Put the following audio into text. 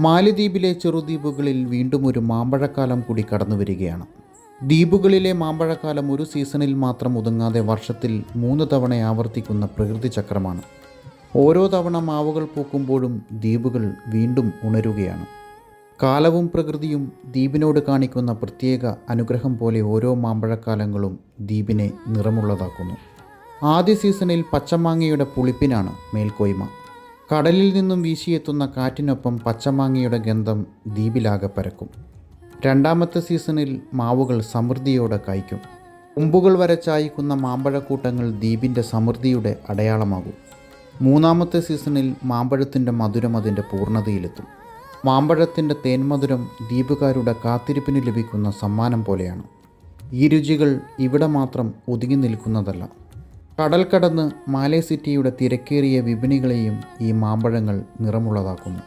മാലിദ്വീപിലെ ചെറുദ്വീപുകളിൽ വീണ്ടും ഒരു മാമ്പഴക്കാലം കൂടി കടന്നു വരികയാണ്. ദ്വീപുകളിലെ മാമ്പഴക്കാലം ഒരു സീസണിൽ മാത്രം ഒതുങ്ങാതെ വർഷത്തിൽ 3 തവണ ആവർത്തിക്കുന്ന പ്രകൃതി ചക്രമാണ്. ഓരോ തവണ മാവുകൾ പൂക്കുമ്പോഴും ദ്വീപുകൾ വീണ്ടും ഉണരുകയാണ്. കാലവും പ്രകൃതിയും ദ്വീപിനോട് കാണിക്കുന്ന പ്രത്യേക അനുഗ്രഹം പോലെ ഓരോ മാമ്പഴക്കാലങ്ങളും ദ്വീപിനെ നിറമുള്ളതാക്കുന്നു. ആദ്യ സീസണിൽ പച്ചമാങ്ങയുടെ പുളിപ്പിനാണ് മേൽക്കോയ്മ. കടലിൽ നിന്നും വീശിയെത്തുന്ന കാറ്റിനൊപ്പം പച്ചമാങ്ങയുടെ ഗന്ധം ദ്വീപിലാകെ പരക്കും. രണ്ടാമത്തെ സീസണിൽ മാവുകൾ സമൃദ്ധിയോടെ കായ്ക്കും. കൊമ്പുകൾ വരെ ചായ്ക്കുന്ന മാമ്പഴക്കൂട്ടങ്ങൾ ദ്വീപിൻ്റെ സമൃദ്ധിയുടെ അടയാളമാകും. മൂന്നാമത്തെ സീസണിൽ മാമ്പഴത്തിൻ്റെ മധുരം അതിൻ്റെ പൂർണ്ണതയിലെത്തും. മാമ്പഴത്തിൻ്റെ തേൻമധുരം ദ്വീപുകാരുടെ കാത്തിരിപ്പിന് ലഭിക്കുന്ന സമ്മാനം പോലെയാണ്. ഈ രുചികൾ ഇവിടെ മാത്രം ഒതുങ്ങി നിൽക്കുന്നതല്ല. കടൽ കടന്ന് മാലേ സിറ്റിയുടെ തിരക്കേറിയ വിപണികളെയും ഈ മാമ്പഴങ്ങൾ നിറമുള്ളതാക്കുന്നു.